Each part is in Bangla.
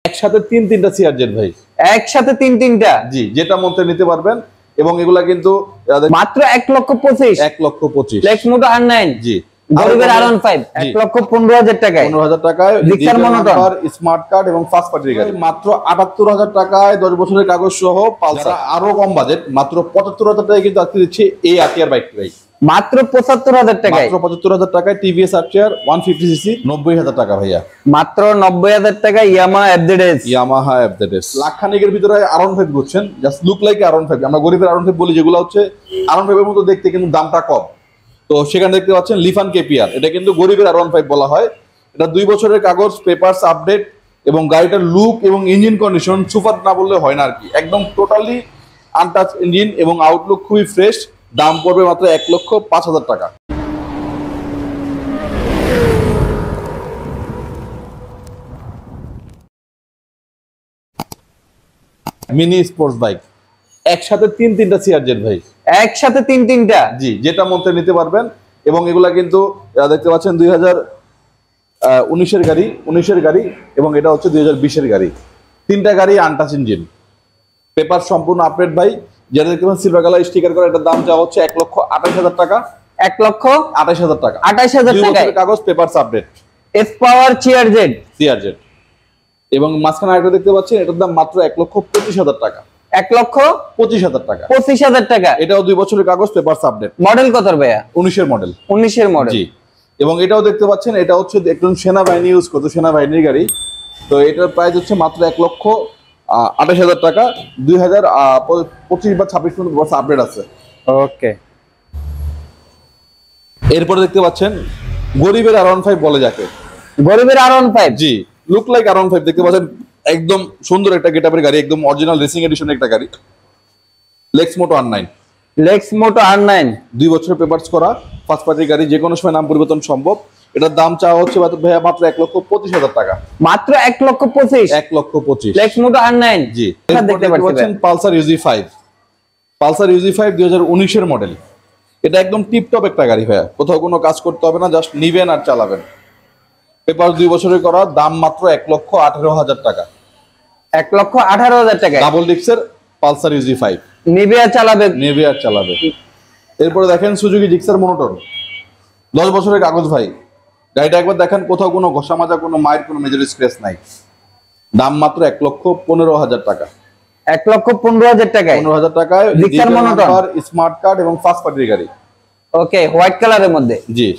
একসাথে তিনটা সিআরজেড ভাই, একসাথে তিনটা। জি, যেটা মধ্যে নিতে পারবেন। এবং এগুলা কিন্তু মাত্র 1,25,000। 1,25,000 ফ্লেক্স মোটো R9। জি, গরিবের R15 1,15,000 টাকায়। 15,000 টাকায় জিক্সার মনোটন, স্মার্ট কার্ড এবং ফার্স্ট পার্টি গাড়ি মাত্র 78,000 টাকায় 10 বছরের কাগজ সহ পালসার। আরো কম বাজেট মাত্র 75,000 টাকায় কিন্তু আজকে দিচ্ছে এই আরটিআর বাইকটি ভাই, মাত্র 75,000 টাকায়। মাত্র 75,000 টাকায় টিভিএস আরটিআর 150cc 90,000 টাকা ভাইয়া, মাত্র 90,000 টাকায় ইয়ামাহা এফজেডএস। ইয়ামাহা এফজেডএস লাখখানিকের ভিতরে R15 বুঝছেন, জাস্ট লুক লাইক R15। আমরা গরিবের R15 বলি, যেগুলো হচ্ছে R15 এর মতো দেখতে কিন্তু দামটা কম। তো সেখানে দেখতে পাচ্ছেন লিফান কেপিআর, এটা কিন্তু গরিবের R15 বলা হয়। এটা 2 বছরের কাগজ, পেপারস আপডেট এবং গাড়িটার লুক এবং ইঞ্জিন কন্ডিশন সুপার না বললে হয় না আর কি। একদম টোটালি আনটাচ ইঞ্জিন এবং আউটলুক খুবই ফ্রেশ। দাম পড়বে মাত্র 1,05,000 টাকা। মিনি স্পোর্টস বাইক, একসাথে তিনটা সিআরজেড ভাই, একসাথে তিনটা। জি, যেটা মধ্যে নিতে পারবেন। এবং এগুলা কিন্তু দেখতে পাচ্ছেন 2019-এর গাড়ি এবং এটা হচ্ছে 2020-এর গাড়ি। তিনটা গাড়ি আনটাচ ইঞ্জিন, পেপার সম্পূর্ণ আপডেট ভাই। যেটা দেখতে পাচ্ছেন সিলভার কালার স্টিকার করা, এটার দাম চাওয়া হচ্ছে 1,28,000 টাকা। 1,28,000 টাকা। 28,000 টাকা কাগজ, papers update, S power CRZ. এবং মাঝখানে আরেকটা দেখতে পাচ্ছেন, এটার দাম মাত্র 1,25,000 টাকা। 1,25,000 টাকা। 25,000 টাকা। এটাও 2 বছরের কাগজ, পেপারস আপডেট। মডেল কত ভাইয়া? 19-এর মডেল। 19-এর মডেল, জি। এবং এটাও দেখতে পাচ্ছেন, এটা হচ্ছে একজন সেনাবাহিনী ইউজ করতো, সেনাবাহিনীর গাড়ি। তো এটার প্রাইস হচ্ছে মাত্র 1,28,000 টাকা। 2025 বা 26 পর্যন্ত বছর আপডেট আছে। ওকে। এরপরে দেখতে পাচ্ছেন গরিবের R15 বলে যাকে, গরিবের R15। জি, লুক লাইক R15 দেখতে পাচ্ছেন। একদম সুন্দর একটা গেটআপের গাড়ি, একদম অরিজিনাল রেসিং এডিশনের একটা গাড়ি। লেক্স মোটো R9। 2 বছরের পেপারস করা, ফার্স্ট পার্টি গাড়ি, যে কোনো সময় নাম পরিবর্তন সম্ভব। এটার দাম চাওয়া হচ্ছে ভাইয়া মাত্র 1,25,000 টাকা। মাত্র 1,25,000। 1,25,000 লেক্স মোটো R9। জি। দেখতে পাচ্ছেন Pulsar UZ5। Pulsar UZ5 2019-এর model. এটা একদম টিপটপ একটা গাড়ি ভাইয়া, কোথাও কোনো কাজ করতে হবে না, জাস্ট নিবেন আর চালাবেন। পেপার 2 বছরের করা, দাম মাত্র 1,18,000 টাকা। 1,18,000 টাকা। ডাবল ডিক্সের পালসার UZ5 নিবে আর চালাবে। এরপরে দেখেন সুজুকি জিক্সার মনোটন, 10 বছরের কাগজ ভাই। গাড়িটা একবার দেখেন, কোথাও কোনো ঘষা মাজা, কোনো মায়ের কোনো মেজর স্ক্র্যাচ নাই। দাম মাত্র 1,15,000 টাকা। 1,15,000 টাকায়। 15,000 টাকায় জিক্সার মনোটন, স্মার্ট কার্ড এবং ফার্স্ট পার্টির গাড়ি। ওকে, হোয়াইট কালারের মধ্যে। জি।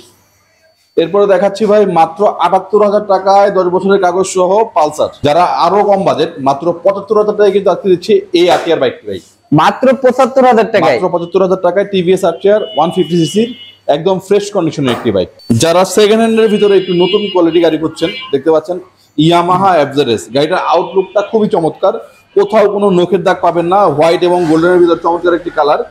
এরপরে দেখাচ্ছি ভাই মাত্র 78,000 টাকায় 10 বছরের কাগজ সহ পালসার। যারা আরো কম বাজেট, মাত্র 75,000 টাকায় কিন্তু আজকে দিচ্ছে এই আরটিআর বাইকটি ভাই, মাত্র 75,000 টাকায়। মাত্র 75,000 টাকায় টিভিএস আরটিআর 150cc একদম ফ্রেশ কন্ডিশনের একটি বাইক। যারা সেকেন্ড হ্যান্ডের ভিতরে একটু নতুন কোয়ালিটি গাড়ি খুঁজছেন, দেখতে পাচ্ছেন ইয়ামাহা এফজেডএস। গাড়িটার আউটলুকটা খুবই চমৎকার, কোথাও কোনো নখের দাগ পাবেন না। হোয়াইট এবং গোল্ডেনের ভিতরে চমৎকার একটি কালার।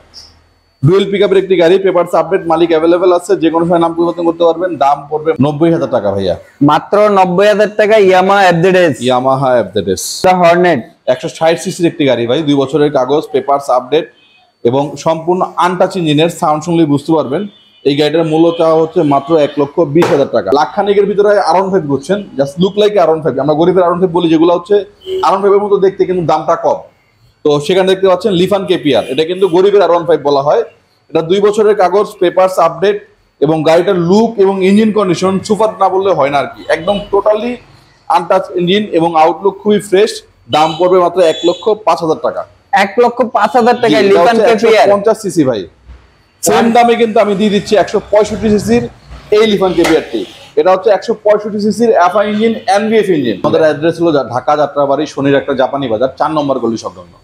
ডুয়েল পিকআপের একটি গাড়ি, পেপারস আপডেট, মালিক অ্যাভেলেবেল আছে, যে কোনো সময় নাম পরিবর্তন করতে পারবেন। দাম পড়বে 90,000 টাকা ভাইয়া, মাত্র 90,000 টাকা। ইয়ামাহা এফজেডএস হর্নেট 160cc একটি গাড়ি ভাই, 2 বছরের কাগজ, পেপারস আপডেট এবং সম্পূর্ণ আনটাচ ইঞ্জিনের। সাউন্ড শুনলেই বুঝতে পারবেন। এই গাড়িটার মূল্য চাওয়া হচ্ছে মাত্র 1,20,000 টাকা। লাখখানিকের ভিতরে R15 বুঝছেন, জাস্ট লুক লাইক R15। আমরা গরিবের R15 বলি, যেগুলো হচ্ছে R15 এর মতো দেখতে কিন্তু দামটা কম। তো সেখানে দেখতে পাচ্ছেন লিফান কেপিআর, এটা কিন্তু গরিবের R15 বলা হয়। এটা 2 বছরের কাগজ, পেপারস আপডেট এবং গাড়িটার লুক এবং ইঞ্জিন কন্ডিশন সুপার না বললে হয় না আর কি। একদম টোটালি আনটাচ ইঞ্জিন এবং আউটলুক খুবই ফ্রেশ। দাম পড়বে মাত্র 1,05,000 টাকা। 1,05,000 টাকায় লিফান কেপিআর 50cc ভাই। সেম দামে কিন্তু আমি দিয়ে দিচ্ছি 165cc এই লিফান কেপিআরটি। এটা হচ্ছে 165cc FI engine, NVF engine. আমাদের অ্যাড্রেস হলো ঢাকা যাত্রাবাড়ি, শনির একটা জাপানি বাজার, 4 নম্বর গলি সংলগ্ন।